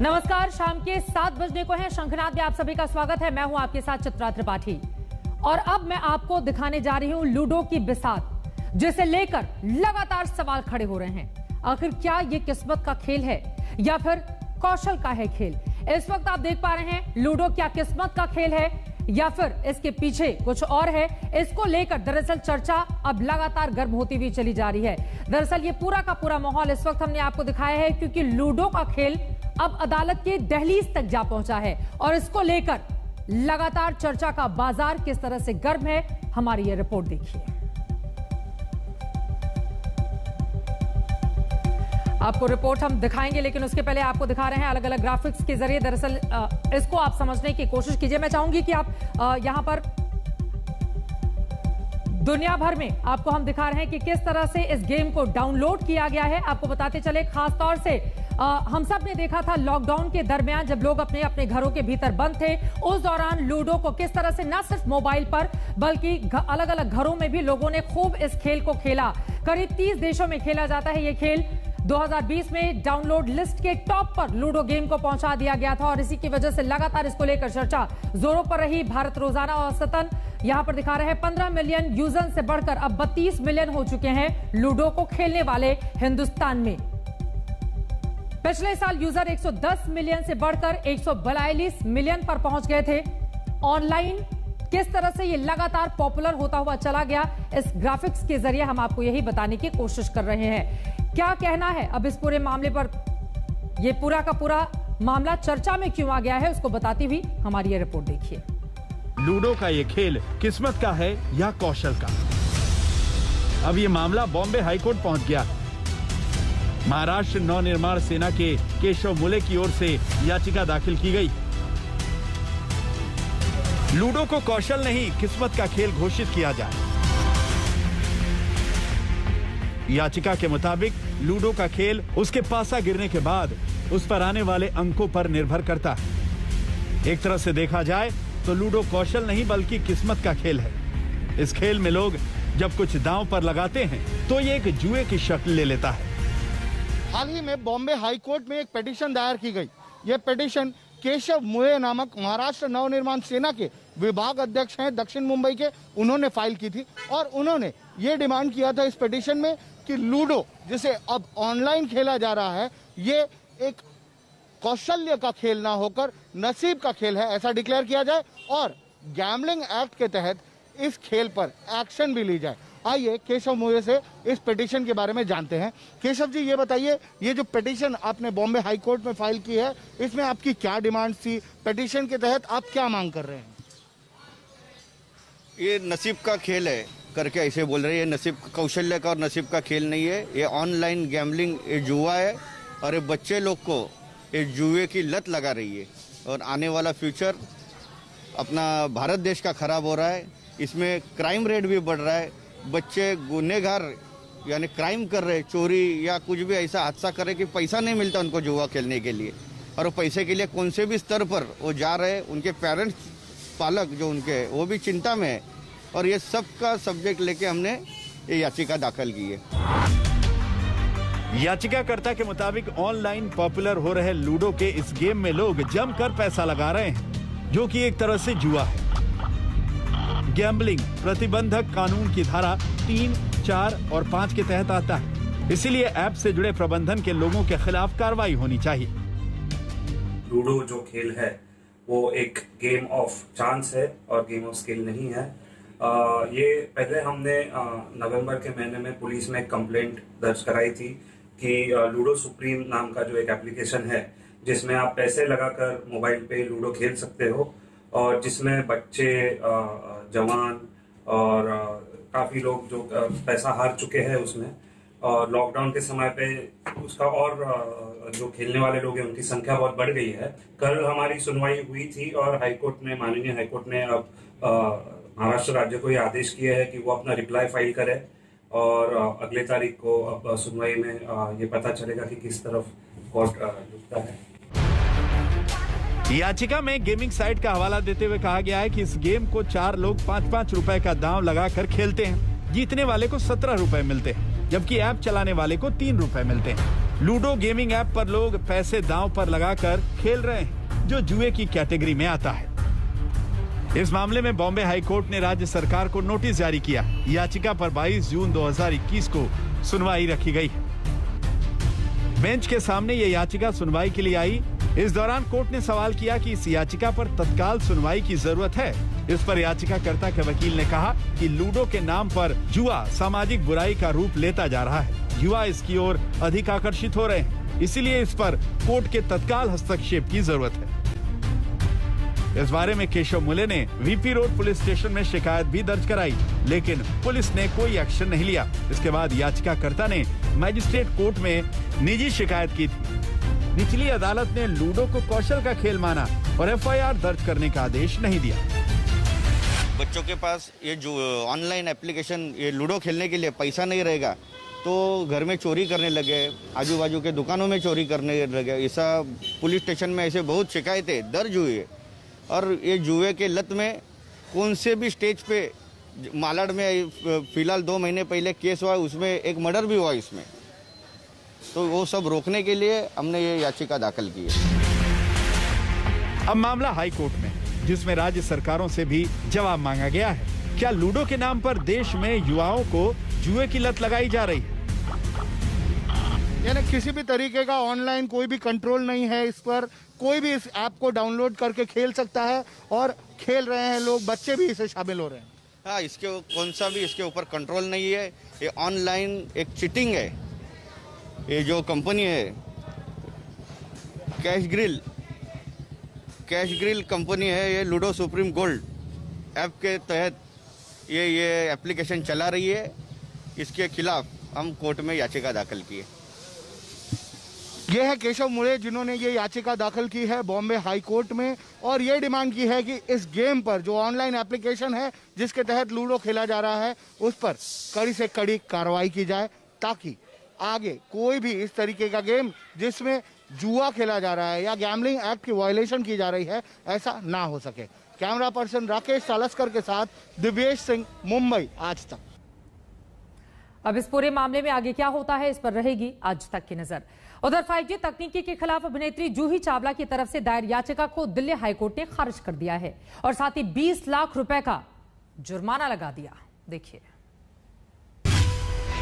नमस्कार, शाम के 7 बजने को है। शंखनाद में आप सभी का स्वागत है। मैं हूं आपके साथ चित्रा त्रिपाठी और अब मैं आपको दिखाने जा रही हूं लूडो की बिसात, जिसे लेकर लगातार सवाल खड़े हो रहे हैं। आखिर क्या ये किस्मत का खेल है या फिर कौशल का है खेल? इस वक्त आप देख पा रहे हैं लूडो क्या किस्मत का खेल है या फिर इसके पीछे कुछ और है। इसको लेकर दरअसल चर्चा अब लगातार गर्म होती हुई चली जा रही है। दरअसल ये पूरा का पूरा माहौल इस वक्त हमने आपको दिखाया है क्योंकि लूडो का खेल अब अदालत के दहलीज तक जा पहुंचा है और इसको लेकर लगातार चर्चा का बाजार किस तरह से गर्म है, हमारी ये रिपोर्ट देखिए। आपको रिपोर्ट हम दिखाएंगे, लेकिन उसके पहले आपको दिखा रहे हैं अलग अलग ग्राफिक्स के जरिए। दरअसल इसको आप समझने की कोशिश कीजिए। मैं चाहूंगी कि आप यहां पर दुनिया भर में आपको हम दिखा रहे हैं कि किस तरह से इस गेम को डाउनलोड किया गया है। आपको बताते चले, खास तौर से हम सब ने देखा था लॉकडाउन के दरमियान जब लोग अपने अपने घरों के भीतर बंद थे, उस दौरान लूडो को किस तरह से न सिर्फ मोबाइल पर बल्कि अलग अलग घरों में भी लोगों ने खूब इस खेल को खेला। करीब 30 देशों में खेला जाता है ये खेल। 2020 में डाउनलोड लिस्ट के टॉप पर लूडो गेम को पहुंचा दिया गया था और इसी की वजह से लगातार इसको लेकर चर्चा जोरों पर रही। भारत रोजाना औसतन यहां पर दिखा रहे हैं 15 मिलियन यूजर से बढ़कर अब 32 मिलियन हो चुके हैं लूडो को खेलने वाले हिंदुस्तान में। पिछले साल यूजर 110 मिलियन से बढ़कर 142 मिलियन पर पहुंच गए थे। ऑनलाइन किस तरह से ये लगातार पॉपुलर होता हुआ चला गया, इस ग्राफिक्स के जरिए हम आपको यही बताने की कोशिश कर रहे हैं। क्या कहना है अब इस पूरे मामले पर, ये पूरा का पूरा मामला चर्चा में क्यों आ गया है, उसको बताती हुई हमारी ये रिपोर्ट देखिए। लूडो का ये खेल किस्मत का है या कौशल का? अब ये मामला बॉम्बे हाईकोर्ट पहुंच गया। महाराष्ट्र नवनिर्माण सेना के केशव मुले की ओर से याचिका दाखिल की गई। लूडो को कौशल नहीं किस्मत का खेल घोषित किया जाए। याचिका के मुताबिक लूडो का खेल उसके पासा गिरने के बाद उस पर आने वाले अंकों पर निर्भर करता है। एक तरह से देखा जाए तो लूडो कौशल नहीं बल्कि किस्मत का खेल है। इस खेल में लोग जब कुछ दांव पर लगाते हैं तो ये एक जुए की शक्ल ले लेता है। हाल ही में बॉम्बे हाईकोर्ट में एक पिटीशन दायर की गई। यह पिटीशन केशव मुले नामक महाराष्ट्र नवनिर्माण सेना के विभाग अध्यक्ष हैं दक्षिण मुंबई के, उन्होंने फाइल की थी और उन्होंने ये डिमांड किया था इस पिटीशन में कि लूडो जिसे अब ऑनलाइन खेला जा रहा है, ये एक कौशल्य का खेल ना होकर नसीब का खेल है, ऐसा डिक्लेयर किया जाए और गैम्बलिंग एक्ट के तहत इस खेल पर एक्शन भी ली जाए। आइए केशव मुले से इस पिटीशन के बारे में जानते हैं। केशव जी, ये बताइए, ये जो पिटीशन आपने बॉम्बे हाई कोर्ट में फाइल की है, इसमें आपकी क्या डिमांड थी? पिटीशन के तहत आप क्या मांग कर रहे हैं? ये नसीब का खेल है करके ऐसे बोल रहे हैं। ये नसीब कौशल्य का और नसीब का खेल नहीं है। ये ऑनलाइन गैम्बलिंग, ये जुआ है और ये बच्चे लोग को ये जुए की लत लगा रही है और आने वाला फ्यूचर अपना भारत देश का खराब हो रहा है। इसमें क्राइम रेट भी बढ़ रहा है। बच्चे गुनहगार यानी क्राइम कर रहे, चोरी या कुछ भी ऐसा हादसा कर रहे कि पैसा नहीं मिलता उनको जुआ खेलने के लिए, और वो पैसे के लिए कौन से भी स्तर पर वो जा रहे हैं। उनके पेरेंट्स, पालक जो उनके, वो भी चिंता में है और ये सब का सब्जेक्ट लेके हमने ये याचिका दाखिल की है। याचिकाकर्ता के मुताबिक ऑनलाइन पॉपुलर हो रहे लूडो के इस गेम में लोग जमकर पैसा लगा रहे हैं, जो कि एक तरह से जुआ है। गैम्बलिंग प्रतिबंधक कानून की धारा 3, 4 और 5 के तहत आता है। इसीलिए ऐप से जुड़े प्रबंधन के लोगों के खिलाफ कार्रवाई होनी चाहिए। लूडो जो खेल है वो एक गेम ऑफ चांस है और गेम ऑफ स्किल नहीं है। ये पहले हमने नवंबर के महीने में पुलिस में एक कंप्लेंट दर्ज कराई थी कि लूडो सुप्रीम नाम का जो एक एप्लीकेशन है जिसमें आप पैसे लगाकर मोबाइल पे लूडो खेल सकते हो और जिसमें बच्चे, जवान और काफी लोग जो पैसा हार चुके हैं उसमें, और लॉकडाउन के समय पे उसका और जो खेलने वाले लोग हैं उनकी संख्या बहुत बढ़ गई है। कल हमारी सुनवाई हुई थी और हाईकोर्ट ने, माननीय हाईकोर्ट ने अब महाराष्ट्र राज्य को ये आदेश किया है कि वो अपना रिप्लाई फाइल करे और अगले तारीख को अब सुनवाई में ये पता चलेगा कि किस तरफ कोर्ट झुकता है। याचिका में गेमिंग साइट का हवाला देते हुए कहा गया है कि इस गेम को 4 लोग 5-5 रुपए का दांव लगाकर खेलते हैं। जीतने वाले को 17 रुपए मिलते हैं, जबकि ऐप चलाने वाले को 3 रुपए मिलते हैं। लूडो गेमिंग ऐप पर लोग पैसे दांव पर लगाकर खेल रहे हैं, जो जुए की कैटेगरी में आता है। इस मामले में बॉम्बे हाई कोर्ट ने राज्य सरकार को नोटिस जारी किया। याचिका पर 22 जून 2021 को सुनवाई रखी गई है। बेंच के सामने ये याचिका सुनवाई के लिए आई। इस दौरान कोर्ट ने सवाल किया कि इस याचिका पर तत्काल सुनवाई की जरूरत है। इस पर याचिकाकर्ता के वकील ने कहा कि लूडो के नाम पर जुआ सामाजिक बुराई का रूप लेता जा रहा है। युवा इसकी ओर अधिक आकर्षित हो रहे हैं, इसीलिए इस पर कोर्ट के तत्काल हस्तक्षेप की जरूरत है। इस बारे में केशव मुले ने वीपी रोड पुलिस स्टेशन में शिकायत भी दर्ज कराई, लेकिन पुलिस ने कोई एक्शन नहीं लिया। इसके बाद याचिकाकर्ता ने मजिस्ट्रेट कोर्ट में निजी शिकायत की थी। निचली अदालत ने लूडो को कौशल का खेल माना और एफआईआर दर्ज करने का आदेश नहीं दिया। बच्चों के पास ये जो ऑनलाइन एप्लीकेशन ये लूडो खेलने के लिए पैसा नहीं रहेगा तो घर में चोरी करने लगे, आजू बाजू के दुकानों में चोरी करने लगे। ऐसा पुलिस स्टेशन में ऐसे बहुत शिकायतें दर्ज हुई है। और ये जुए के लत में कौन से भी स्टेज पे, मालाड में फिलहाल 2 महीने पहले केस हुआ, उसमें एक मर्डर भी हुआ इसमें, तो वो सब रोकने के लिए हमने ये याचिका दाखिल की है। अब मामला हाई कोर्ट में, जिसमें राज्य सरकारों से भी जवाब मांगा गया है। क्या लूडो के नाम पर देश में युवाओं को जुए की लत लगाई जा रही है? यानी किसी भी तरीके का ऑनलाइन कोई भी कंट्रोल नहीं है इस पर। कोई भी इस ऐप को डाउनलोड करके खेल सकता है और खेल रहे हैं लोग, बच्चे भी इसे शामिल हो रहे हैं। हाँ, इसके कौन सा भी इसके ऊपर कंट्रोल नहीं है। ये ऑनलाइन एक चीटिंग है। ये जो कंपनी है कैश ग्रिल कंपनी है, ये लूडो सुप्रीम गोल्ड ऐप के तहत ये एप्लीकेशन चला रही है। इसके खिलाफ हम कोर्ट में याचिका दाखिल की है। ये है केशव मुले, जिन्होंने ये याचिका दाखिल की है बॉम्बे हाई कोर्ट में और ये डिमांड की है कि इस गेम पर जो ऑनलाइन एप्लीकेशन है जिसके तहत लूडो खेला जा रहा है, उस पर कड़ी से कड़ी कार्रवाई की जाए, ताकि आगे कोई भी इस तरीके का गेम जिसमें जुआ खेला जा रहा है या गैम्बलिंग एक्ट की वायलेशन की जा रही है, ऐसा ना हो सके। कैमरा पर्सन राकेश सालस्कर के साथ दिव्येश सिंह, मुंबई आज तक। अब इस पूरे मामले में आगे क्या होता है, इस पर रहेगी आज तक की नजर। उधर 5G तकनीकी के खिलाफ अभिनेत्री जूही चावला की तरफ से दायर याचिका को दिल्ली हाईकोर्ट ने खारिज कर दिया है और साथ ही 20 लाख रुपए का जुर्माना लगा दिया। देखिए।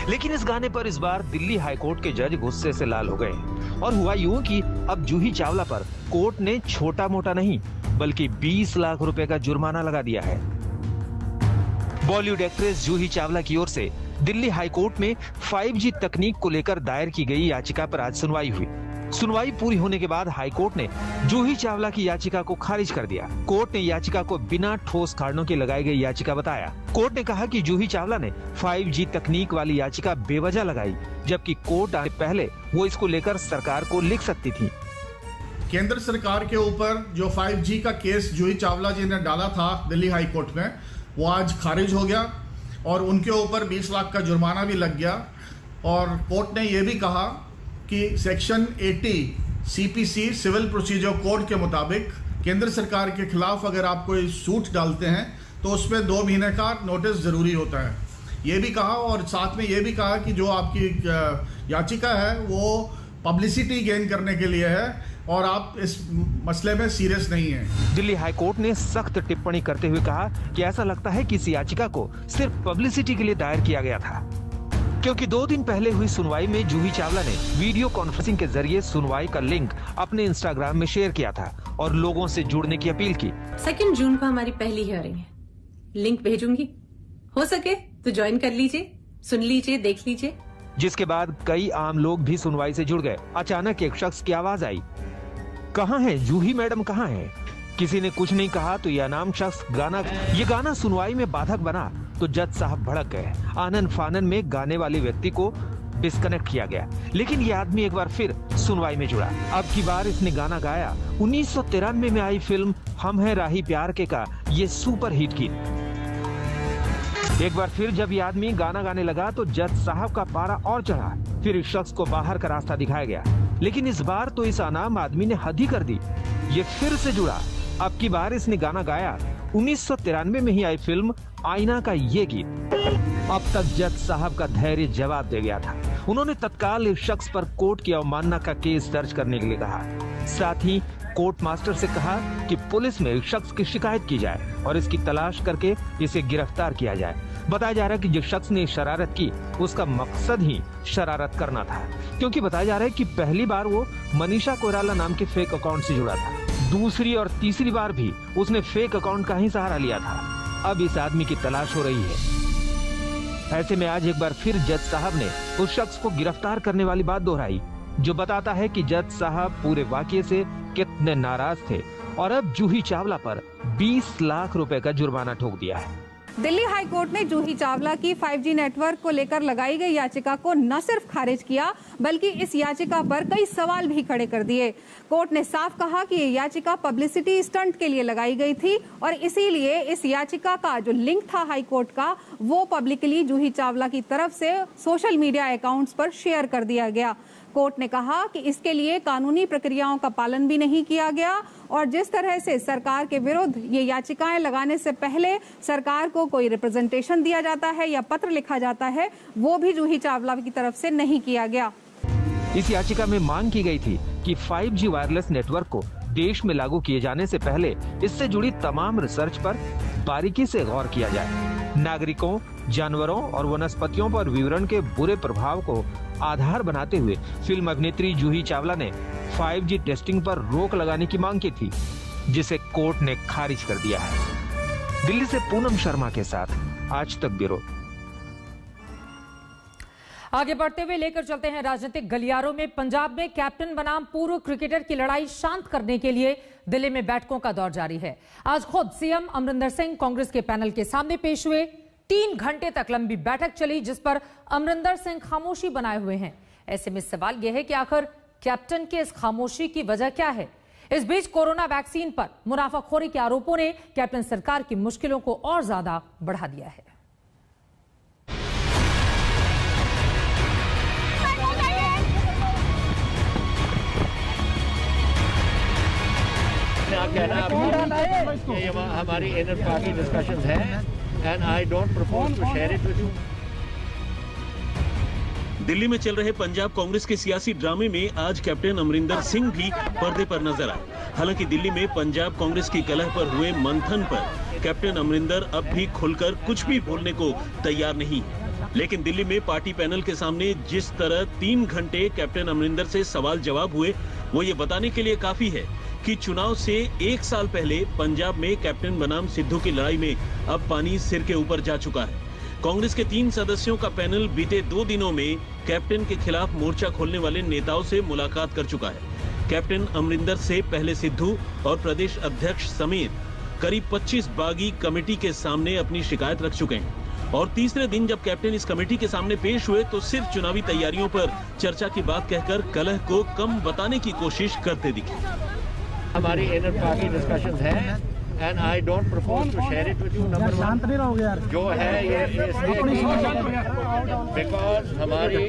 लेकिन इस गाने पर इस बार दिल्ली हाईकोर्ट के जज गुस्से से लाल हो गए और हुआ यूं कि अब जूही चावला पर कोर्ट ने छोटा मोटा नहीं बल्कि 20 लाख रुपए का जुर्माना लगा दिया है। बॉलीवुड एक्ट्रेस जूही चावला की ओर से दिल्ली हाईकोर्ट में 5G तकनीक को लेकर दायर की गई याचिका पर आज सुनवाई हुई। सुनवाई पूरी होने के बाद हाईकोर्ट ने जूही चावला की याचिका को खारिज कर दिया। कोर्ट ने याचिका को बिना ठोस कारणों के लगाई गई याचिका बताया। कोर्ट ने कहा कि जूही चावला ने 5G तकनीक वाली याचिका बेवजह लगाई, जबकि कोर्ट आने पहले वो इसको लेकर सरकार को लिख सकती थी। केंद्र सरकार के ऊपर जो 5G का केस जूही चावला जी ने डाला था दिल्ली हाई कोर्ट में, वो आज खारिज हो गया और उनके ऊपर 20 लाख का जुर्माना भी लग गया। और कोर्ट ने यह भी कहा कि section 80 CPC civil procedure code के मुताबिक केंद्र सरकार के खिलाफ अगर आप कोई सूट डालते हैं तो उसमें 2 महीने का नोटिस जरूरी होता है। ये भी कहा और साथ में ये भी कहा कि जो आपकी याचिका है वो पब्लिसिटी गेन करने के लिए है और आप इस मसले में सीरियस नहीं हैं। दिल्ली हाईकोर्ट ने सख्त टिप्पणी करते हुए कहा कि ऐसा लगता है कि इस याचिका को सिर्फ पब्लिसिटी के लिए दायर किया गया था, क्योंकि 2 दिन पहले हुई सुनवाई में जूही चावला ने वीडियो कॉन्फ्रेंसिंग के जरिए सुनवाई का लिंक अपने इंस्टाग्राम में शेयर किया था और लोगों से जुड़ने की अपील की। 2 जून को हमारी पहली हियरिंग है, लिंक भेजूंगी, हो सके तो ज्वाइन कर लीजिए, सुन लीजिए, देख लीजिए। जिसके बाद कई आम लोग भी सुनवाई से जुड़ गए। अचानक एक शख्स की आवाज आई, कहाँ है जूही मैडम, कहाँ है? किसी ने कुछ नहीं कहा तो यह नाम शख्स ये गाना सुनवाई में बाधक बना तो जज साहब भड़क गए। आनन फानन में गाने वाले व्यक्ति को डिस्कनेक्ट किया गया, लेकिन ये आदमी एक बार फिर सुनवाई में जुड़ा। अब की बार इसने गाना गाया 1993 में आई फिल्म हम हैं राही प्यार के का ये सुपर हिट गीत। एक बार फिर जब ये आदमी गाना गाने लगा तो जज साहब का पारा और चढ़ा। फिर इस शख्स को बाहर का रास्ता दिखाया गया, लेकिन इस बार तो इस अनाम आदमी ने हद ही कर दी। ये फिर से जुड़ा। अब की बार इसने गाना गाया 1993 में ही आई फिल्म आईना का ये गीत। अब तक जज साहब का धैर्य जवाब दे गया था उन्होंने तत्काल इस शख्स पर कोर्ट की अवमानना का केस दर्ज करने के लिए कहा। साथ ही कोर्ट मास्टर से कहा कि पुलिस में इस शख्स की शिकायत की जाए और इसकी तलाश करके इसे गिरफ्तार किया जाए। बताया जा रहा है कि जिस शख्स ने शरारत की उसका मकसद ही शरारत करना था, क्योंकि बताया जा रहा है कि पहली बार वो मनीषा कोइराला नाम के फेक अकाउंट से जुड़ा था। दूसरी और तीसरी बार भी उसने फेक अकाउंट का ही सहारा लिया था। अब इस आदमी की तलाश हो रही है। ऐसे में आज एक बार फिर जज साहब ने उस शख्स को गिरफ्तार करने वाली बात दोहराई, जो बताता है कि जज साहब पूरे वाकये से कितने नाराज थे और अब जूही चावला पर 20 लाख रुपए का जुर्माना ठोक दिया है। दिल्ली हाई कोर्ट ने जूही चावला की 5G नेटवर्क को लेकर लगाई गई याचिका को न सिर्फ खारिज किया, बल्कि इस याचिका पर कई सवाल भी खड़े कर दिए। कोर्ट ने साफ कहा कि ये याचिका पब्लिसिटी स्टंट के लिए लगाई गई थी और इसीलिए इस याचिका का जो लिंक था हाई कोर्ट का, वो पब्लिकली जूही चावला की तरफ से सोशल मीडिया अकाउंट्स पर शेयर कर दिया गया। कोर्ट ने कहा कि इसके लिए कानूनी प्रक्रियाओं का पालन भी नहीं किया गया और जिस तरह से सरकार के विरुद्ध ये याचिकाएं लगाने से पहले सरकार को कोई रिप्रेजेंटेशन दिया जाता है या पत्र लिखा जाता है, वो भी जूही चावला की तरफ से नहीं किया गया। इस याचिका में मांग की गई थी कि 5G वायरलेस नेटवर्क को देश में लागू किए जाने से पहले इससे जुड़ी तमाम रिसर्च पर बारीकी से गौर किया जाए। नागरिकों, जानवरों और वनस्पतियों पर विवरण के बुरे प्रभाव को आधार बनाते हुए फिल्म अभिनेत्री जूही चावला ने 5G टेस्टिंग पर रोक लगाने की मांग की थी, जिसे कोर्ट ने खारिज कर दिया है। दिल्ली से पूनम शर्मा के साथ आज तक ब्यूरो। आगे बढ़ते हुए लेकर चलते हैं राजनीतिक गलियारों में। पंजाब में कैप्टन बनाम पूर्व क्रिकेटर की लड़ाई शांत करने के लिए दिल्ली में बैठकों का दौर जारी है। आज खुद सीएम अमरिंदर सिंह कांग्रेस के पैनल के सामने पेश हुए। 3 घंटे तक लंबी बैठक चली, जिस पर अमरिंदर सिंह खामोशी बनाए हुए हैं। ऐसे में सवाल यह है कि आखिर कैप्टन के इस खामोशी की वजह क्या है। इस बीच कोरोना वैक्सीन पर मुनाफाखोरी के आरोपों ने कैप्टन सरकार की मुश्किलों को और ज्यादा बढ़ा दिया है। ये हमारी इनर पार्टी डिस्कशंस हैं and I don't propose to share it with you. Delhi में चल रहे पंजाब कांग्रेस के सियासी ड्रामे में आज कैप्टन अमरिंदर सिंह भी पर्दे पर नजर आए। हालांकि दिल्ली में पंजाब कांग्रेस की कलह पर हुए मंथन पर कैप्टन अमरिंदर अब भी खुलकर कुछ भी बोलने को तैयार नहीं है। लेकिन दिल्ली में पार्टी पैनल के सामने जिस तरह 3 घंटे कैप्टन अमरिंदर से सवाल जवाब हुए, वो ये बताने के लिए काफी है कि चुनाव से 1 साल पहले पंजाब में कैप्टन बनाम सिद्धू की लड़ाई में अब पानी सिर के ऊपर जा चुका है। कांग्रेस के 3 सदस्यों का पैनल बीते 2 दिनों में कैप्टन के खिलाफ मोर्चा खोलने वाले नेताओं से मुलाकात कर चुका है। कैप्टन अमरिंदर से पहले सिद्धू और प्रदेश अध्यक्ष समेत करीब 25 बागी कमेटी के सामने अपनी शिकायत रख चुके हैं और तीसरे दिन जब कैप्टन इस कमेटी के सामने पेश हुए तो सिर्फ चुनावी तैयारियों पर चर्चा की बात कहकर कलह को कम बताने की कोशिश करते दिखे। हमारी इनर पार्टी डिस्कशंस हैं and I don't propose to share it with you. Number 1 जो है ये बिकॉज हमारी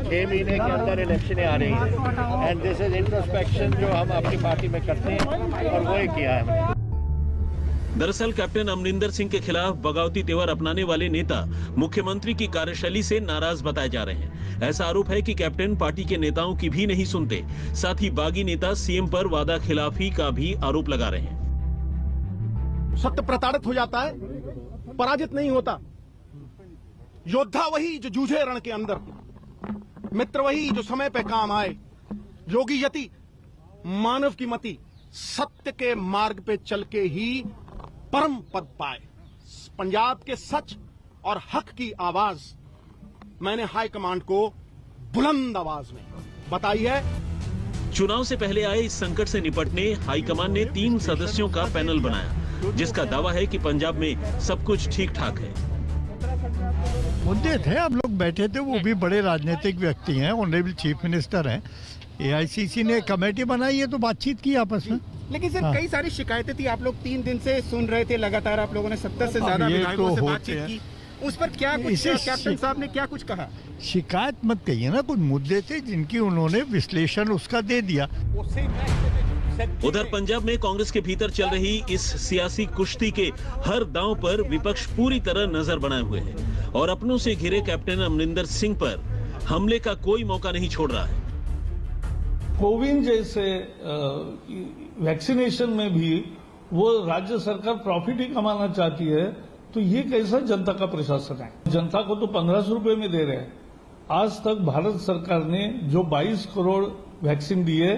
6 महीने के अंदर इलेक्शनें आ रही हैं एंड दिस इज इंट्रोस्पेक्शन जो हम अपनी पार्टी में करते हैं और वो ही किया है हमने। दरअसल कैप्टन अमरिंदर सिंह के खिलाफ बगावती तेवर अपनाने वाले नेता मुख्यमंत्री की कार्यशैली से नाराज बताए जा रहे हैं। ऐसा आरोप है कि कैप्टन पार्टी के नेताओं की भी नहीं सुनते। साथ ही बागी नेता सीएम पर वादा खिलाफी का भी आरोप लगा रहे हैं। सत्य प्रताड़ित हो जाता है, पराजित नहीं होता। योद्धा वही जो जूझे रण के अंदर, मित्र वही जो समय पे काम आए, योगी यति मानव की मति, सत्य के मार्ग पे चल के ही परम पद पाए। पंजाब के सच और हक की आवाज मैंने हाई कमांड को बुलंद आवाज में बताई है। चुनाव से पहले आए इस संकट से निपटने हाईकमान ने 3 सदस्यों का पैनल बनाया, जिसका दावा है कि पंजाब में सब कुछ ठीक ठाक है। मुद्दे थे, हम लोग बैठे थे, वो भी बड़े राजनीतिक व्यक्ति हैं, ऑनरेबल चीफ मिनिस्टर हैं। AICC ने कमेटी बनाई है तो बातचीत की आपस में। लेकिन सर कई सारी शिकायतें थी, आप लोग 3 दिन से सुन रहे थे लगातार, आप लोगों ने 70 से ज्यादा विधायकों से बातचीत की, उस पर क्या कुछ कैप्टन साहब ने क्या कुछ कहा? शिकायत मत कहिए ना, कुछ मुद्दे थे जिनकी उन्होंने विश्लेषण उसका दे दिया। उधर पंजाब में कांग्रेस के भीतर चल रही इस सियासी कुश्ती के हर दांव पर विपक्ष पूरी तरह नजर बनाए हुए है और अपनों से घिरे कैप्टन अमरिंदर सिंह पर हमले का कोई मौका नहीं छोड़ रहा है। कोविन जैसे वैक्सीनेशन में भी वो राज्य सरकार प्रॉफिट ही कमाना चाहती है, तो ये कैसा जनता का प्रशासन है? जनता को तो 1500 रुपए में दे रहे हैं। आज तक भारत सरकार ने जो 22 करोड़ वैक्सीन दिए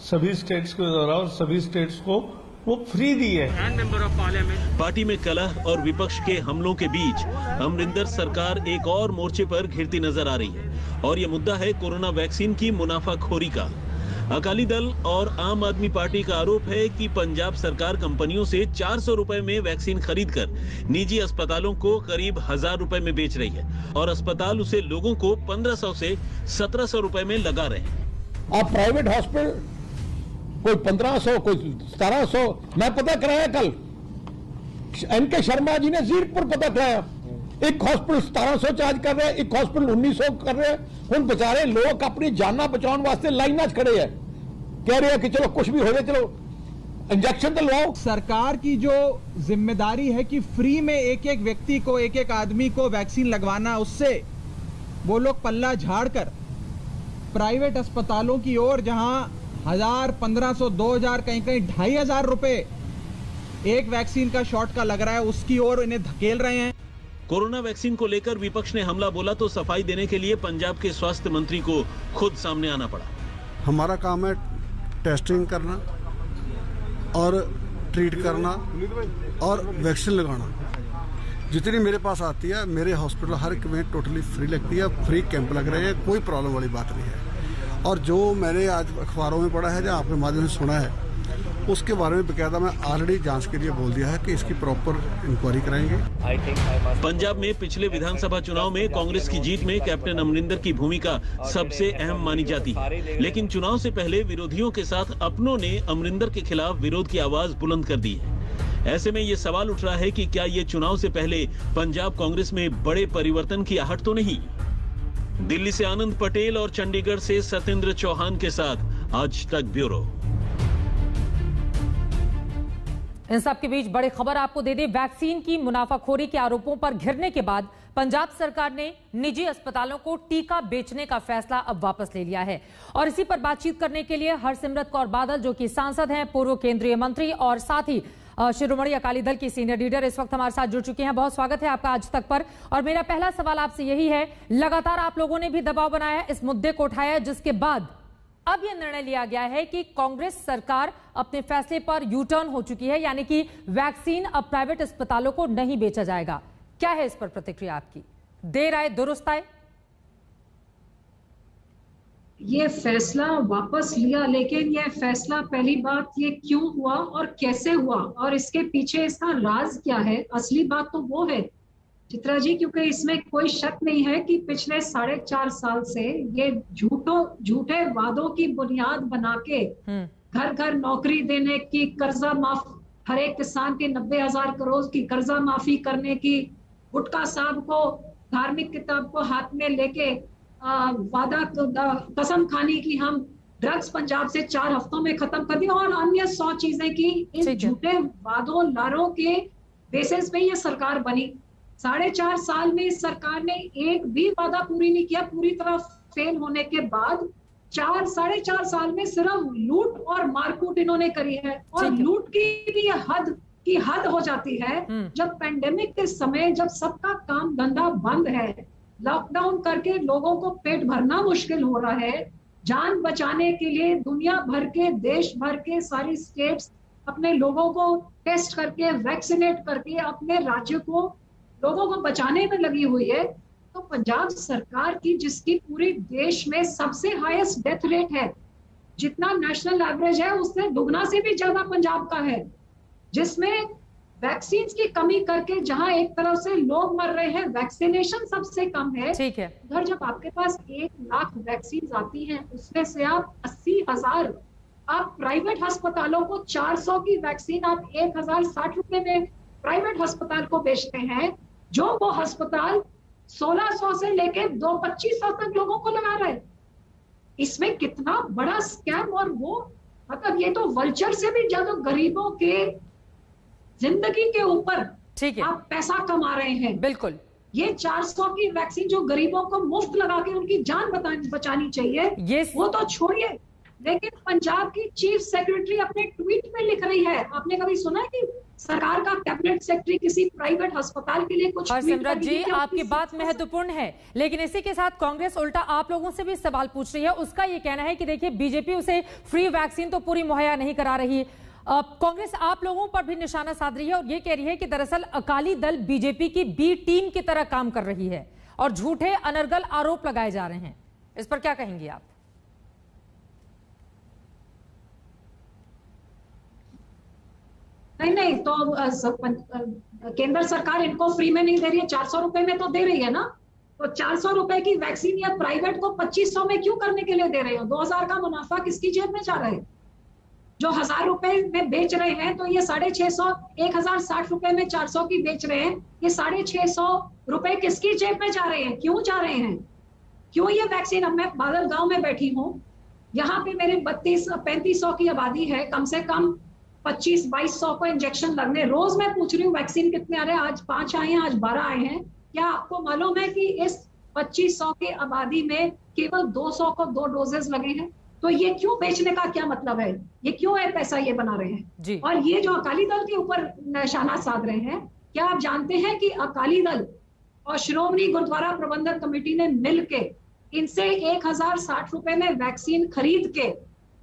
सभी स्टेट्स के द्वारा, और सभी स्टेट्स को वो फ्री दी है। पार्टी में कलह और विपक्ष के हमलों के बीच अमरिंदर सरकार एक और मोर्चे पर घिरती नजर आ रही है, और ये मुद्दा है कोरोना वैक्सीन की मुनाफाखोरी का। अकाली दल और आम आदमी पार्टी का आरोप है कि पंजाब सरकार कंपनियों से 400 रुपए में वैक्सीन खरीदकर निजी अस्पतालों को करीब 1000 रुपए में बेच रही है, और अस्पताल उसे लोगों को 1500 से 1700 रुपए में लगा रहे हैं। अब प्राइवेट हॉस्पिटल कोई 1500, कोई 1700, मैं पता कराया कल, एनके शर्मा जी ने जीरपुर पता कराया, एक हॉस्पिटल 1700 चार्ज कर रहे हैं, एक हॉस्पिटल 1900 कर रहे हैं। उन बेचारे लोग अपनी जाना बचाने वास्ते लाइन खड़े हैं, कह रहे हैं कि चलो कुछ भी हो जाए, चलो इंजेक्शन तो लगाओ। सरकार की जो जिम्मेदारी है कि फ्री में एक एक व्यक्ति को, एक एक आदमी को वैक्सीन लगवाना, उससे वो लोग पल्ला झाड़कर प्राइवेट अस्पतालों की ओर, जहां 1000, 1500, 2000, कहीं कहीं 2500 रुपए एक वैक्सीन का शॉट का लग रहा है, उसकी ओर इन्हें धकेल रहे हैं। कोरोना वैक्सीन को लेकर विपक्ष ने हमला बोला तो सफाई देने के लिए पंजाब के स्वास्थ्य मंत्री को खुद सामने आना पड़ा। हमारा काम है टेस्टिंग करना और ट्रीट करना और वैक्सीन लगाना। जितनी मेरे पास आती है, मेरे हॉस्पिटल हर एक में टोटली फ्री लगती है, फ्री कैंप लग रहे हैं, कोई प्रॉब्लम वाली बात नहीं है। और जो मैंने आज अखबारों में पढ़ा है, जो आपके माध्यम से सुना है, उसके बारे में बकायदा मैं ऑलरेडी जांच के लिए बोल दिया है कि इसकी प्रॉपर इंक्वायरी कराएंगे। पंजाब में पिछले विधानसभा चुनाव में कांग्रेस की जीत में कैप्टन अमरिंदर की भूमिका सबसे अहम मानी जाती है, लेकिन चुनाव से पहले विरोधियों के साथ अपनों ने अमरिंदर के खिलाफ विरोध की आवाज बुलंद कर दी है। ऐसे में ये सवाल उठ रहा है कि क्या ये चुनाव से पहले पंजाब कांग्रेस में बड़े परिवर्तन की आहट तो नहीं? दिल्ली से आनंद पटेल और चंडीगढ़ से सत्येंद्र चौहान के साथ आज तक ब्यूरो। इन सब के बीच बड़ी खबर आपको दे दें, वैक्सीन की मुनाफाखोरी के आरोपों पर घिरने के बाद पंजाब सरकार ने निजी अस्पतालों को टीका बेचने का फैसला अब वापस ले लिया है। और इसी पर बातचीत करने के लिए हरसिमरत कौर बादल, जो कि सांसद हैं, पूर्व केंद्रीय मंत्री और साथ ही शिरोमणि अकाली दल की सीनियर लीडर, इस वक्त हमारे साथ जुड़ चुके हैं। बहुत स्वागत है आपका आज तक पर। और मेरा पहला सवाल आपसे यही है, लगातार आप लोगों ने भी दबाव बनाया, इस मुद्दे को उठाया, जिसके बाद अब यह निर्णय लिया गया है कि कांग्रेस सरकार अपने फैसले पर यू टर्न हो चुकी है, यानी कि वैक्सीन अब प्राइवेट अस्पतालों को नहीं बेचा जाएगा। क्या है इस पर प्रतिक्रिया आपकी? देर आए दुरुस्त आए? ये फैसला वापस लिया, लेकिन ये फैसला, पहली बात, ये क्यों हुआ और कैसे हुआ और इसके पीछे इसका राज क्या है? असली बात तो वो है चित्रा जी, क्योंकि इसमें कोई शक नहीं है कि पिछले 4.5 साल से ये झूठे वादों की बुनियाद बना के घर घर नौकरी देने की, कर्जा माफ, हर एक किसान के 90,000 करोड़ की कर्जा माफी करने की, गुटखा साहब को धार्मिक किताब को हाथ में लेके वादा कसम खानी की हम ड्रग्स पंजाब से 4 हफ्तों में खत्म कर दी, और अन्य 100 चीजें की। इस झूठे वादों लारों के बेसिस पे ये सरकार बनी। 4.5 साल में इस सरकार ने एक भी वादा पूरी नहीं किया। पूरी तरह फेल होने के बाद 4.5 साल में सिर्फ लूट और मारकूट इन्होंने करी है। और लूट की भी हद हो जाती है जब पेंडेमिक के समय, जब सबका काम धंधा बंद है, लॉकडाउन करके लोगों को पेट भरना मुश्किल हो रहा है, जान बचाने के लिए दुनिया भर के, देश भर के सारी स्टेट्स अपने लोगों को टेस्ट करके, वैक्सीनेट करके अपने राज्य को, लोगों को बचाने में लगी हुई है। तो पंजाब सरकार की, जिसकी पूरी देश में सबसे हाईएस्ट डेथ रेट है, जितना नेशनल एवरेज है उससे दुगना से भी ज्यादा पंजाब का है, जिसमें वैक्सीन की कमी करके जहां एक तरफ से लोग मर रहे हैं, वैक्सीनेशन सबसे कम है। ठीक है। उधर जब आपके पास 1 लाख वैक्सीन आती हैं, उसमें से आप 80,000 आप प्राइवेट अस्पतालों को 400 की वैक्सीन आप 1,060 रुपए में प्राइवेट अस्पताल को बेचते हैं, जो वो अस्पताल 1600 से लेके 2500 तक लोगों को लगा रहे हैं। इसमें कितना बड़ा स्कैम, और वो मतलब ये तो वल्चर से भी ज्यादा गरीबों के जिंदगी के ऊपर आप पैसा कमा रहे हैं। बिल्कुल, ये 400 की वैक्सीन जो गरीबों को मुफ्त लगा के उनकी जान बचानी चाहिए, वो तो छोड़िए, लेकिन पंजाब की चीफ सेक्रेटरी अपने ट्वीट में लिख रही है, आपने कभी सुना है कि सरकार का कैबिनेट सेक्रेटरी किसी प्राइवेट अस्पताल के लिए कुछ? हरसिमरत जी, आपकी बात महत्वपूर्ण है, लेकिन इसी के साथ कांग्रेस उल्टा आप लोगों से भी सवाल पूछ रही है। उसका ये कहना है कि देखिए बीजेपी उसे फ्री वैक्सीन तो पूरी मुहैया नहीं करा रही। कांग्रेस आप लोगों पर भी निशाना साध रही है और ये कह रही है कि दरअसल अकाली दल बीजेपी की बी टीम की तरह काम कर रही है और झूठे अनर्गल आरोप लगाए जा रहे हैं। इस पर क्या कहेंगी आप? नहीं, तो केंद्र सरकार इनको फ्री में नहीं दे रही है, 400 रुपए में तो दे रही है ना। तो 400 रुपए की वैक्सीन या प्राइवेट को 2500 में क्यों करने के लिए दे रहे हो? 2000 का मुनाफा किसकी जेब में जा रहा है? जो 1000 रुपए में बेच रहे हैं, तो ये 650, 1060 रुपए में 400 की बेच रहे हैं, ये 650 रुपए किसकी जेब में जा रहे हैं? क्यों जा रहे हैं? क्यों ये वैक्सीन? अब मैं बादल गांव में बैठी हूँ, यहाँ पे मेरे 3500 की आबादी है, कम से कम 2500-2200 को इंजेक्शन लगने। रोज मैं पूछ रही हूँ वैक्सीन कितने आ रहे हैं, आज 5 आए हैं, आज 12 आए हैं। क्या आपको मालूम है कि इस 2500 की आबादी में केवल 200 को 2 डोजेस लगे हैं? तो ये क्यों बेचने का क्या मतलब है? ये क्यों है पैसा ये बना रहे हैं जी। और ये जो अकाली दल के ऊपर निशाना साध रहे हैं, क्या आप जानते हैं कि अकाली दल और श्रोमणी गुरुद्वारा प्रबंधक कमेटी ने मिलके इनसे 1060 रुपए में वैक्सीन खरीद के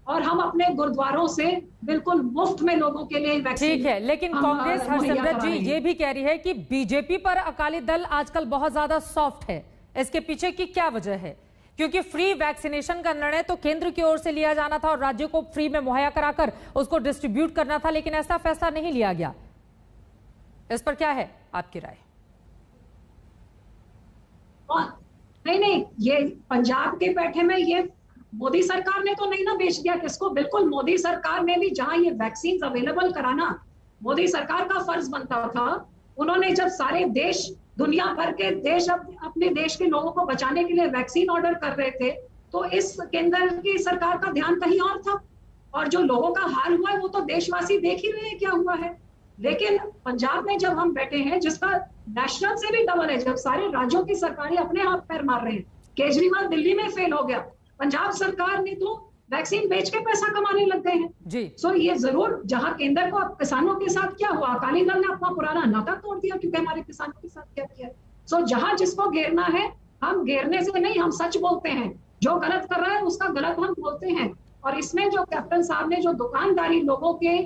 और हम अपने गुरुद्वारों से बिल्कुल मुफ्त में लोगों के लिए वैक्सीन। ठीक है, लेकिन कांग्रेस हरसिमरत जी ये भी कह रही है कि बीजेपी पर अकाली दल आजकल बहुत ज्यादा सॉफ्ट है। इसके पीछे की क्या वजह है? क्योंकि फ्री वैक्सीनेशन का निर्णय तो केंद्र की ओर से लिया जाना था और राज्यों को फ्री में मुहैया कराकर उसको डिस्ट्रीब्यूट करना था, लेकिन ऐसा फैसला नहीं लिया गया। इस पर क्या है आपकी राय? नहीं, ये पंजाब के बैठे में ये मोदी सरकार ने तो नहीं ना बेच दिया किसको? बिल्कुल मोदी सरकार ने भी जहां ये वैक्सीन अवेलेबल कराना मोदी सरकार का फर्ज बनता था। उन्होंने जब सारे देश, दुनिया भर के देश अपने देश के लोगों को बचाने के लिए वैक्सीन ऑर्डर कर रहे थे, तो इस केंद्र की सरकार का ध्यान कहीं और था और जो लोगों का हाल हुआ है वो तो देशवासी देख ही रहे हैं क्या हुआ है। लेकिन पंजाब में जब हम बैठे हैं, जिसका नेशनल से भी डबल है, जब सारे राज्यों की सरकारें अपने हाथ पैर मार रहे हैं, केजरीवाल दिल्ली में फेल हो गया, पंजाब सरकार ने तो वैक्सीन बेच के पैसा कमाने लग गए हैं जी। सो ये जरूर, जहां केंद्र को किसानों के साथ क्या हुआ, अकाली दल ने अपना पुराना नाता तोड़ दिया क्योंकि हमारे किसानों के साथ क्या किया। सो जहां जिसको घेरना है, हम घेरने से नहीं, हम सच बोलते हैं। जो गलत कर रहा है उसका गलत हम बोलते हैं। और इसमें जो कैप्टन साहब ने जो दुकानदारी, लोगों के,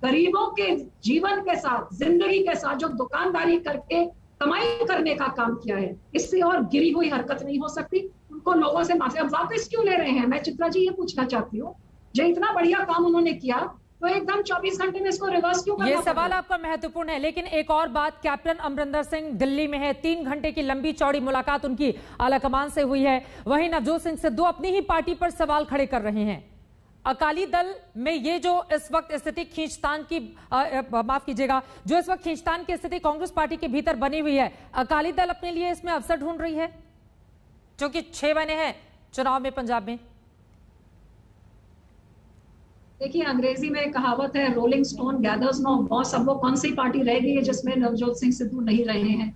गरीबों के जीवन के साथ, जिंदगी के साथ जो दुकानदारी करके कमाई करने का काम किया है, इससे और गिरी हुई हरकत नहीं हो सकती। उनको लोगों से माफी अब वापस क्यों ले रहे हैं? मैं चित्रा जी ये पूछना चाहती हूँ, जो इतना बढ़िया काम उन्होंने किया, तो एकदम 24 घंटे में इसको रिवर्स क्यों करना? ये सवाल आपका महत्वपूर्ण है, लेकिन एक और बात, कैप्टन अमरिंदर सिंह दिल्ली में है, 3 घंटे की लंबी चौड़ी मुलाकात उनकी आलाकमान से हुई है। वहीं नवजोत सिंह सिद्धू अपनी ही पार्टी पर सवाल खड़े कर रहे हैं। अकाली दल में ये जो इस वक्त स्थिति खींचतान की, माफ कीजिएगा, जो इस वक्त खींचतान की स्थिति कांग्रेस पार्टी के भीतर बनी हुई है, अकाली दल अपने लिए इसमें अवसर ढूंढ रही है, क्योंकि 6 महीने हैं चुनाव में पंजाब में। देखिए, अंग्रेजी में कहावत है, rolling stone gathers no moss. अब वो कौन सी पार्टी रह गई है जिसमें नवजोत सिंह सिद्धू नहीं रहे हैं?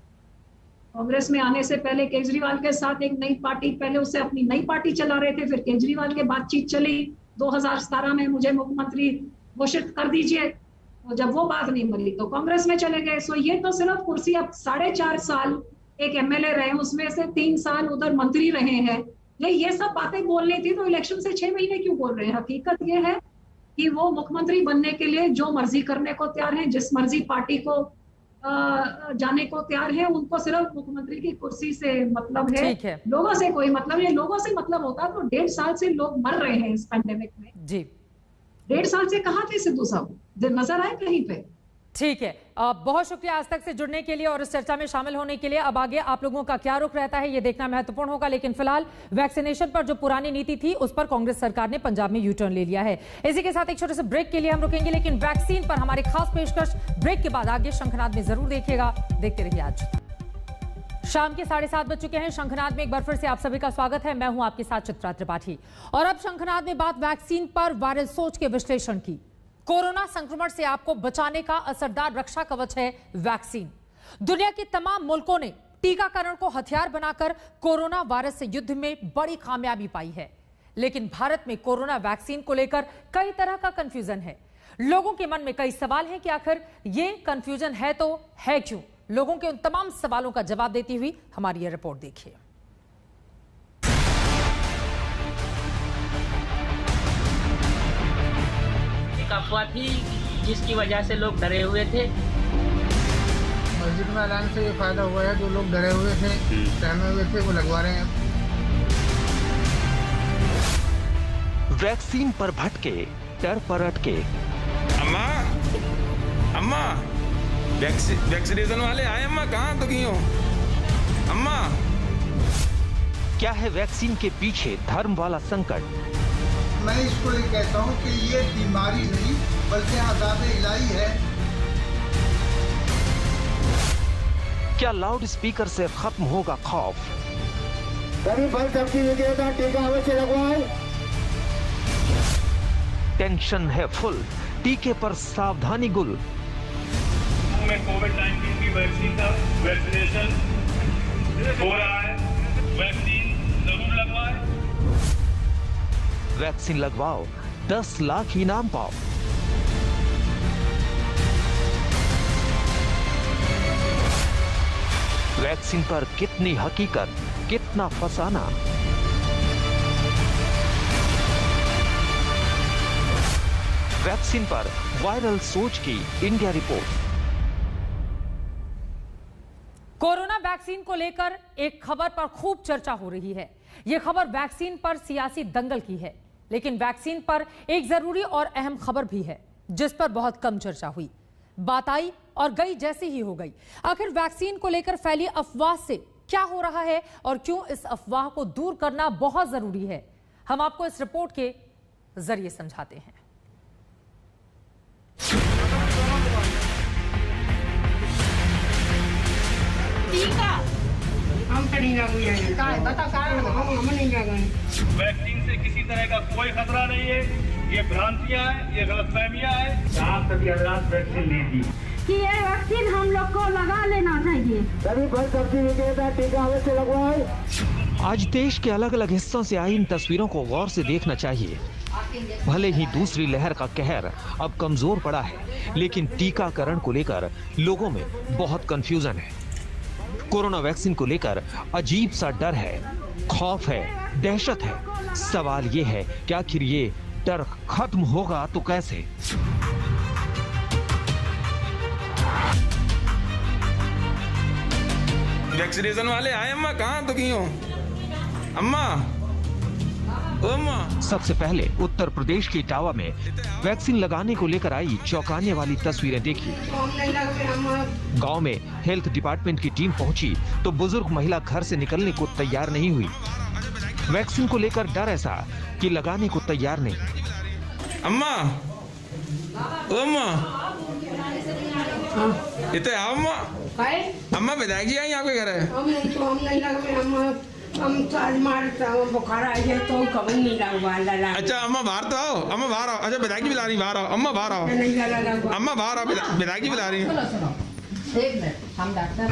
कांग्रेस में आने से पहले केजरीवाल के साथ एक नई पार्टी, पहले उससे अपनी नई पार्टी चला रहे थे, फिर केजरीवाल के बातचीत चली 2017 में, मुझे मुख्यमंत्री घोषित कर दीजिए, तो जब वो बात नहीं मिली तो कांग्रेस में चले गए। सो ये तो सिर्फ कुर्सी, अब 4.5 साल एक एमएलए रहे, उसमें से 3 साल उधर मंत्री रहे हैं। ये सब बातें बोलनी थी तो इलेक्शन से 6 महीने क्यों बोल रहे हैं? हकीकत ये है कि वो मुख्यमंत्री बनने के लिए जो मर्जी करने को तैयार हैं, जिस मर्जी पार्टी को जाने को तैयार है, उनको सिर्फ मुख्यमंत्री की कुर्सी से मतलब है, लोगों से कोई मतलब नहीं। लोगों से मतलब होता तो 1.5 साल से लोग मर रहे हैं इस पैंडेमिक में जी। 1.5 साल से कहाँ थे सिद्धू साहब? नजर आए कहीं पे? ठीक है, बहुत शुक्रिया आज तक से जुड़ने के लिए और इस चर्चा में शामिल होने के लिए। अब आगे आप लोगों का क्या रुख रहता है ये देखना महत्वपूर्ण होगा, लेकिन फिलहाल वैक्सीनेशन पर जो पुरानी नीति थी उस पर कांग्रेस सरकार ने पंजाब में यू टर्न ले लिया है। इसी के साथ एक छोटे से ब्रेक के लिए हम रुकेंगे, लेकिन वैक्सीन पर हमारी खास पेशकश ब्रेक के बाद आगे शंखनाद में जरूर देखिएगा। देखते रहिए। आज शाम के 7:30 बज चुके हैं। शंखनाद में एक बार फिर से आप सभी का स्वागत है। मैं हूं आपके साथ चित्रा त्रिपाठी और अब शंखनाद में बात वैक्सीन पर वायरल सोच के विश्लेषण की। कोरोना संक्रमण से आपको बचाने का असरदार रक्षा कवच है वैक्सीन। दुनिया के तमाम मुल्कों ने टीकाकरण को हथियार बनाकर कोरोना वायरस से युद्ध में बड़ी कामयाबी पाई है। लेकिन भारत में कोरोना वैक्सीन को लेकर कई तरह का कंफ्यूजन है। लोगों के मन में कई सवाल हैं कि आखिर ये कंफ्यूजन है तो है क्यों। लोगों के उन तमाम सवालों का जवाब देती हुई हमारी ये रिपोर्ट देखिए। एक अफवाह थी जिसकी वजह से लोग डरे हुए थे। मस्जिद में ऐलान से ये फायदा हुआ है, जो लोग डरे हुए थे, सहमे हुए थे, वो लगवा रहे हैं। वैक्सीन पर भटके, डर पर अटके। अम्मा, अम्मा, वैक्सीनेशन वाले आए अम्मा, कहाँ तो गई हो अम्मा? क्या है वैक्सीन के पीछे धर्म वाला संकट? मैं इसको ये कहता हूँ कि ये बीमारी नहीं बल्कि आज़ाद इलाही है। क्या लाउड स्पीकर से खत्म होगा खौफ? टीका अवश्य लगवाएं। टेंशन है फुल, टीके पर सावधानी गुल। में कोविड-19 की वैक्सीन का वैक्सीनेशन हो रहा है, वैक्सीन जरूर लगवाएं। वैक्सीन लगवाओ, 10 लाख इनाम पाओ। वैक्सीन पर कितनी हकीकत, कितना फसाना। वैक्सीन पर वायरल सोच की इंडिया रिपोर्ट। कोरोना वैक्सीन को लेकर एक खबर पर खूब चर्चा हो रही है। यह खबर वैक्सीन पर सियासी दंगल की है, लेकिन वैक्सीन पर एक जरूरी और अहम खबर भी है जिस पर बहुत कम चर्चा हुई। बात आई और गई जैसी ही हो गई। आखिर वैक्सीन को लेकर फैली अफवाह से क्या हो रहा है और क्यों इस अफवाह को दूर करना बहुत जरूरी है, हम आपको इस रिपोर्ट के जरिए समझाते हैं। टीका हम नहीं लगाएंगे, हम नहीं लगाएंगे। वैक्सीन से किसी तरह का कोई खतरा नहीं है, ये भ्रांतियां हैं, ये गलतफहमियां हैं। आप सभी हजरात वैक्सीन लीजिए कि ये वैक्सीन हम लोग को लगा लेना चाहिए। सभी फल सब्जी विक्रेता टीका अवश्य लगवाएं। आज देश के अलग अलग हिस्सों से आई इन तस्वीरों को गौर से देखना चाहिए। भले ही दूसरी लहर का कहर अब कमजोर पड़ा है, लेकिन टीकाकरण को लेकर लोगों में बहुत कंफ्यूजन है। कोरोना वैक्सीन को लेकर अजीब सा डर है, खौफ है, दहशत है। सवाल ये है कि आखिर ये डर खत्म होगा तो कैसे? वैक्सीनेशन वाले आए अम्मा, कहाँ तो गई हो अम्मा? सबसे पहले उत्तर प्रदेश के इटावा में वैक्सीन लगाने को लेकर आई चौंकाने वाली तस्वीरें देखी। गांव में हेल्थ डिपार्टमेंट की टीम पहुंची तो बुजुर्ग महिला घर से निकलने को तैयार नहीं हुई। वैक्सीन को लेकर डर ऐसा कि लगाने को तैयार नहीं। अम्मा, अम्मा, इतने आओ अम्मा। अम्मा विधायक जी आई आपके घर है? हम नहीं लगे अम्मा, हम बुखार आई है तो कभी नहीं लगवा। अच्छा अम्मा बाहर तो आओ, अम्मा बाहर आओ। अच्छा विधायक जी बुला रही, बाहर आओ अम्मा, बाहर आओ। अम्मा बाहर आओ, विधायक जी बुला रही है। एक मिनट, हम डॉक्टर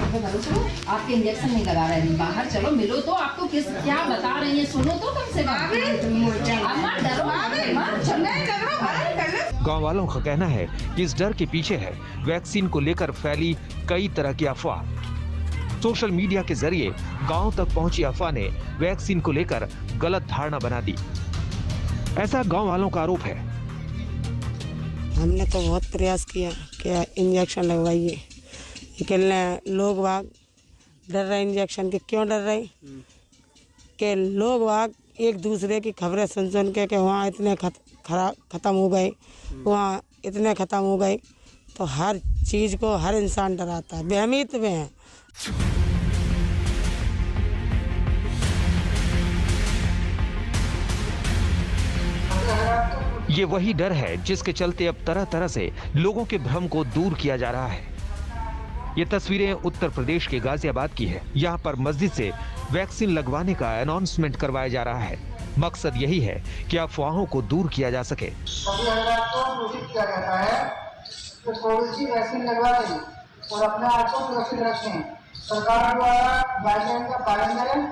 आपके इंजेक्शन नहीं लगा रहे हैं, बाहर चलो मिलो तो आपको क्या बता रही है सुनो तो कम से कम। गाँव वालों का कहना है कि इस डर के पीछे है वैक्सीन को लेकर फैली कई तरह की अफवाह। सोशल मीडिया के जरिए गांव तक पहुंची अफवाह ने वैक्सीन को लेकर गलत धारणा बना दी, ऐसा गांव वालों का आरोप है। हमने तो बहुत प्रयास किया कि इंजेक्शन लगवाइए, लेकिन लोग वाग डर रहे इंजेक्शन के। क्यों डर रहे? कि लोग वाग एक दूसरे की खबरें सुन के वहाँ इतने ख़त्म हो गए, वहाँ इतने ख़त्म हो गए, तो हर चीज़ को हर इंसान डराता है, बेहमीत में है। ये वही डर है जिसके चलते अब तरह तरह से लोगों के भ्रम को दूर किया जा रहा है। ये तस्वीरें उत्तर प्रदेश के गाजियाबाद की है। यहाँ पर मस्जिद से वैक्सीन लगवाने का अनाउंसमेंट करवाया जा रहा है। मकसद यही है कि अफवाहों को दूर किया जा सके। किया जाता है तो कोविड की वैक्सीन लगवा दें और अपने आप को सुरक्षित रखें। सरकार द्वारा गाइडलाइन का पालन करें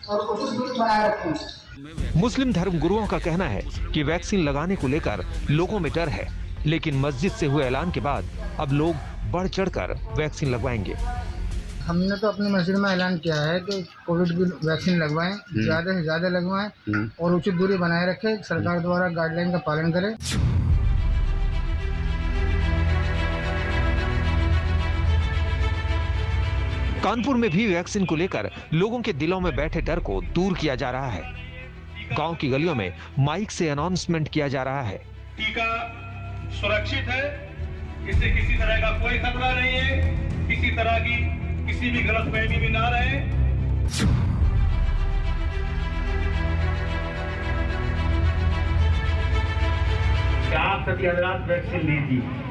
और उचित दूरी बनाए रखें। मुस्लिम धर्म गुरुओं का कहना है कि वैक्सीन लगाने को लेकर लोगों में डर है, लेकिन मस्जिद से हुए ऐलान के बाद अब लोग बढ़ चढ़कर वैक्सीन लगवाएंगे। हमने तो अपनी मस्जिद में ऐलान किया है कि कोविड की वैक्सीन लगवाएं, ज्यादा से ज्यादा लगवाएं और उचित दूरी बनाए रखें। सरकार द्वारा गाइडलाइन का पालन करें। कानपुर में भी वैक्सीन को लेकर लोगों के दिलों में बैठे डर को दूर किया जा रहा है। गांव की गलियों में माइक से अनाउंसमेंट किया जा रहा है। टीका सुरक्षित है, इससे किसी तरह का कोई खतरा नहीं है, किसी तरह की किसी भी गलतफहमी में ना रहे। आप सभी हजरात वैक्सीन लीजिए।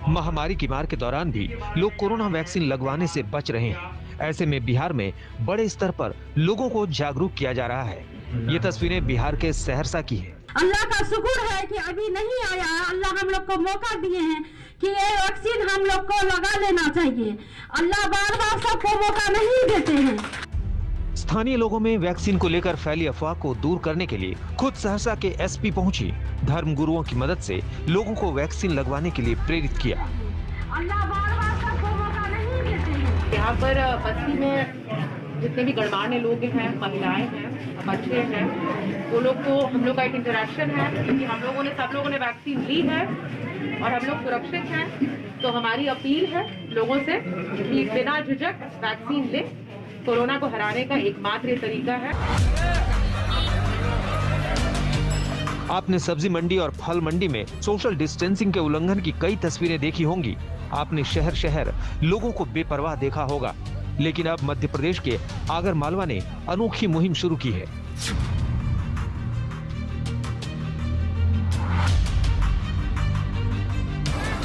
महामारी की मार के दौरान भी लोग कोरोना वैक्सीन लगवाने से बच रहे हैं। ऐसे में बिहार में बड़े स्तर पर लोगों को जागरूक किया जा रहा है। ये तस्वीरें बिहार के सहरसा की है। अल्लाह का शुक्र है कि अभी नहीं आया। अल्लाह हम लोग को मौका दिए हैं कि ये वैक्सीन हम लोग को लगा लेना चाहिए। अल्लाह बार बार सबको मौका नहीं देते हैं। स्थानीय लोगों में वैक्सीन को लेकर फैली अफवाह को दूर करने के लिए खुद सहरसा के एसपी पहुंची। धर्म गुरुओं की मदद से लोगों को वैक्सीन लगवाने के लिए प्रेरित किया। अल्लाह बार बार सबको मौका नहीं देते हैं। यहाँ पर बस्ती में जितने भी गणमान्य लोग हैं, महिलाएं हैं, बच्चे हैं, वो लोग को हम लोग का एक इंटरेक्शन है क्योंकि हम लोगों ने सब लोगों ने वैक्सीन ली है और हम लोग सुरक्षित हैं। तो हमारी अपील है लोगों से कि बिना झिझक वैक्सीन ले। कोरोना को हराने का एकमात्र तरीका है। आपने सब्जी मंडी और फल मंडी में सोशल डिस्टेंसिंग के उल्लंघन की कई तस्वीरें देखी होंगी। आपने शहर शहर लोगों को बेपरवाह देखा होगा, लेकिन अब मध्य प्रदेश के आगर मालवा ने अनोखी मुहिम शुरू की है।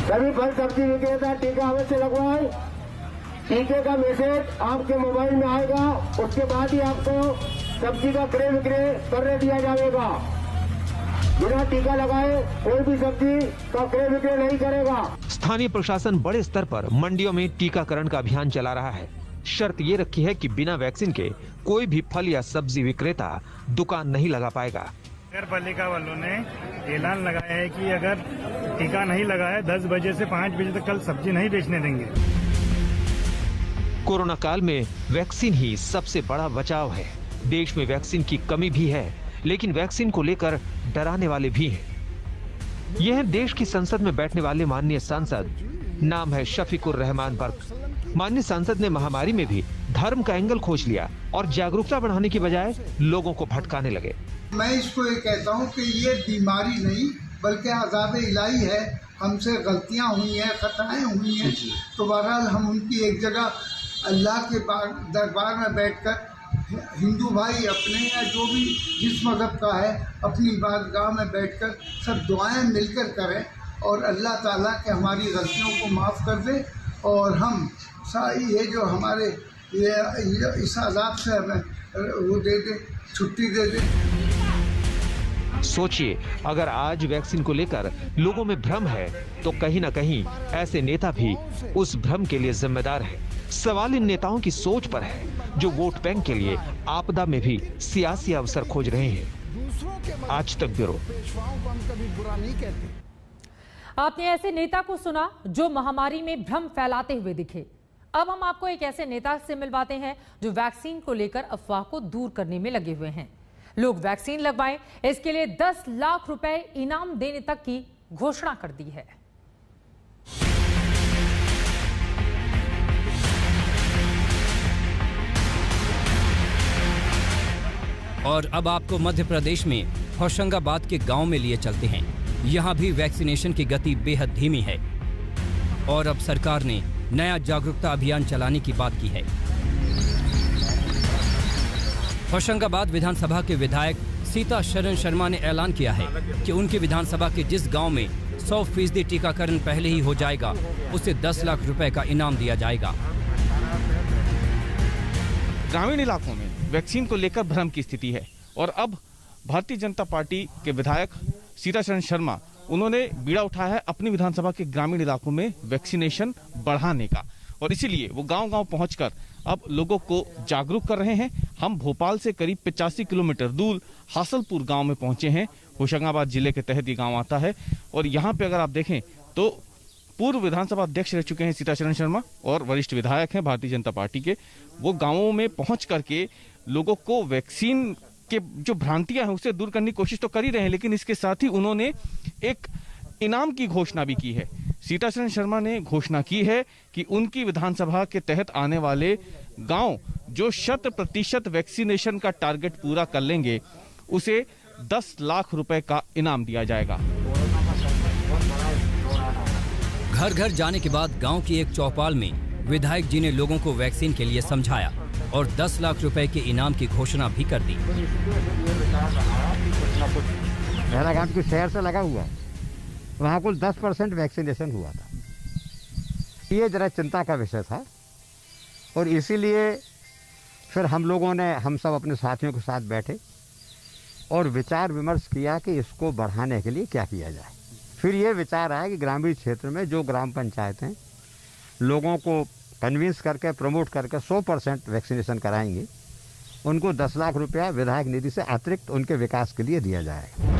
सभी फल सब्जी विक्रेता टीका अवश्य लगवाएं। टीके का मैसेज आपके मोबाइल में आएगा, उसके बाद ही आपको सब्जी का क्रय विक्रय करने दिया जाएगा। बिना टीका लगाए कोई भी सब्जी का क्रय विक्रय नहीं करेगा। स्थानीय प्रशासन बड़े स्तर पर मंडियों में टीकाकरण का अभियान चला रहा है। शर्त ये रखी है कि बिना वैक्सीन के कोई भी फल या सब्जी विक्रेता दुकान नहीं लगा पाएगा। नगर पालिका वालों ने ऐलान लगाया है कि अगर टीका नहीं लगाया 10 बजे से 5 बजे तक कल सब्जी नहीं बेचने देंगे। कोरोना काल में वैक्सीन ही सबसे बड़ा बचाव है। देश में वैक्सीन की कमी भी है, लेकिन वैक्सीन को लेकर डराने वाले भी हैं। यह है देश की संसद में बैठने वाले माननीय सांसद, नाम है शफीकुर रहमान बर्क। माननीय सांसद ने महामारी में भी धर्म का एंगल खोज लिया और जागरूकता बढ़ाने की बजाय लोगों को भटकाने लगे। मैं इसको ये कहता हूँ कि ये बीमारी नहीं बल्कि अज़ाब इलाही है। हमसे गलतियाँ हुई हैं, खताएं हुई हैं, तो बहरहाल हम उनकी एक जगह अल्लाह के दरबार में बैठकर हिंदू भाई अपने या जो भी जिस मज़हब का है अपनी इबादतगाह में बैठकर सब दुआएं मिलकर करें और अल्लाह ताला के हमारी गलतियों को माफ़ कर दे और हम ये जो हमारे ये इस अज़ाब से हमें वो दे दे, छुट्टी दे दे। सोचिए, अगर आज वैक्सीन को लेकर लोगों में भ्रम है तो कहीं न कहीं ऐसे नेता भी उस भ्रम के लिए जिम्मेदार है। सवाल इन नेताओं की सोच पर है जो वोट बैंक के लिए आपदा में भी सियासी अवसर खोज रहे हैं। आज तक ब्यूरो। आपने ऐसे नेता को सुना जो महामारी में भ्रम फैलाते हुए दिखे। अब हम आपको एक ऐसे नेता से मिलवाते हैं जो वैक्सीन को लेकर अफवाह को दूर करने में लगे हुए हैं। लोग वैक्सीन लगवाएं, इसके लिए 10 लाख रुपए इनाम देने तक की घोषणा कर दी है। और अब आपको मध्य प्रदेश में होशंगाबाद के गांव में लिए चलते हैं। यहां भी वैक्सीनेशन की गति बेहद धीमी है और अब सरकार ने नया जागरूकता अभियान चलाने की बात की है। होशंगाबाद विधानसभा के विधायक सीता शरण शर्मा ने ऐलान किया है कि उनकी विधानसभा के जिस गांव में 100% टीकाकरण पहले ही हो जाएगा उसे 10 लाख रुपए का इनाम दिया जाएगा। ग्रामीण इलाकों में वैक्सीन को लेकर भ्रम की स्थिति है और अब भारतीय जनता पार्टी के विधायक सीता शरण शर्मा उन्होंने बीड़ा उठाया है अपनी विधानसभा के ग्रामीण इलाकों में वैक्सीनेशन बढ़ाने का। और इसीलिए वो गांव-गांव पहुंचकर अब लोगों को जागरूक कर रहे हैं। हम भोपाल से करीब 85 किलोमीटर दूर हासलपुर गांव में पहुंचे हैं। होशंगाबाद जिले के तहत ये गांव आता है और यहाँ पे अगर आप देखें तो पूर्व विधानसभा अध्यक्ष रह चुके हैं सीताचरण शर्मा और वरिष्ठ विधायक हैं भारतीय जनता पार्टी के। वो गांवों में पहुंच करके लोगों को वैक्सीन के जो भ्रांतियां हैं उसे दूर करने की कोशिश तो कर ही रहे हैं, लेकिन इसके साथ ही उन्होंने एक इनाम की घोषणा भी की है। सीताचरण शर्मा ने घोषणा की है कि उनकी विधानसभा के तहत आने वाले गांव जो 100% वैक्सीनेशन का टारगेट पूरा कर लेंगे उसे 10 लाख रुपए का इनाम दिया जाएगा। घर घर जाने के बाद गांव की एक चौपाल में विधायक जी ने लोगों को वैक्सीन के लिए समझाया और 10 लाख रुपए के इनाम की घोषणा भी कर दी। मेरा गांव कुछ शहर से लगा हुआ है, वहाँ कुल 10% वैक्सीनेशन हुआ था। ये जरा चिंता का विषय था और इसीलिए फिर हम सब अपने साथियों के साथ बैठे और विचार विमर्श किया कि इसको बढ़ाने के लिए क्या किया जाए। फिर ये विचार आया कि ग्रामीण क्षेत्र में जो ग्राम पंचायतें लोगों को कन्विंस करके प्रमोट करके 100% वैक्सीनेशन कराएंगे उनको 10 लाख रुपया विधायक निधि से अतिरिक्त उनके विकास के लिए दिया जाएगा।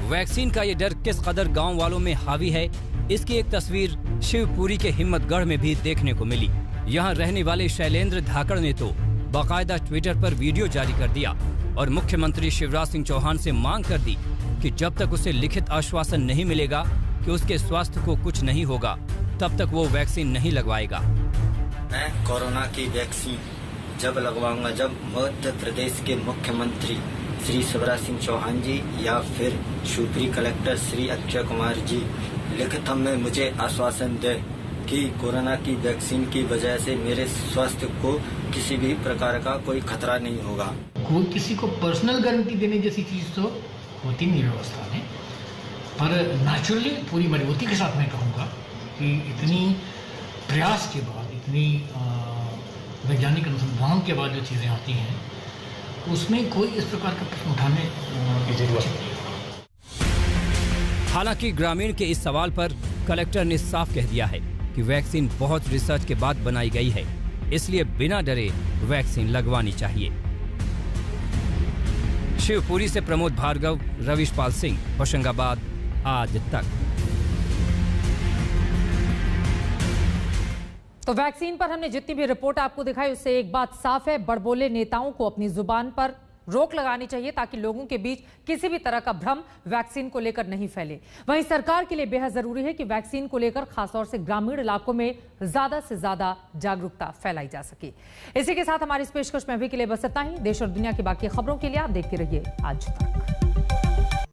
वैक्सीन का ये डर किस कदर गांव वालों में हावी है, इसकी एक तस्वीर शिवपुरी के हिम्मतगढ़ में भी देखने को मिली। यहाँ रहने वाले शैलेंद्र धाकड़ ने तो बाकायदा ट्विटर पर वीडियो जारी कर दिया और मुख्यमंत्री शिवराज सिंह चौहान से मांग कर दी कि जब तक उसे लिखित आश्वासन नहीं मिलेगा कि उसके स्वास्थ्य को कुछ नहीं होगा तब तक वो वैक्सीन नहीं लगवाएगा। मैं कोरोना की वैक्सीन जब लगवाऊंगा जब मध्य प्रदेश के मुख्यमंत्री श्री शिवराज सिंह चौहान जी या फिर शिवपुरी कलेक्टर श्री अक्षय कुमार जी लिखित में मुझे आश्वासन दे कि कोरोना की वैक्सीन की वजह से मेरे स्वास्थ्य को किसी भी प्रकार का कोई खतरा नहीं होगा। कोई किसी को पर्सनल गारंटी देने जैसी चीज तो होती नहीं व्यवस्था में, पर नेचुरली पूरी मजबूती के साथ मैं कहूँगा कि इतनी प्रयास के बाद, इतनी वैज्ञानिक अनुसंधान के बाद जो चीज़ें आती हैं उसमें कोई इस प्रकार का प्रश्न उठाने की जरूरत नहीं। हालांकि ग्रामीण के इस सवाल पर कलेक्टर ने साफ कह दिया है कि वैक्सीन बहुत रिसर्च के बाद बनाई गई है, इसलिए बिना डरे वैक्सीन लगवानी चाहिए। शिवपुरी से प्रमोद भार्गव, रविश पाल सिंह, होशंगाबाद, आज तक। तो वैक्सीन पर हमने जितनी भी रिपोर्ट आपको दिखाई उससे एक बात साफ है, बड़बोले नेताओं को अपनी जुबान पर रोक लगानी चाहिए ताकि लोगों के बीच किसी भी तरह का भ्रम वैक्सीन को लेकर नहीं फैले। वहीं सरकार के लिए बेहद जरूरी है कि वैक्सीन को लेकर खासतौर से ग्रामीण इलाकों में ज्यादा से ज्यादा जागरूकता फैलाई जा सके। इसी के साथ हमारी इस पेशकश में अभी के लिए बस इतना ही। देश और दुनिया की बाकी खबरों के लिए आप देखते रहिए आज तक।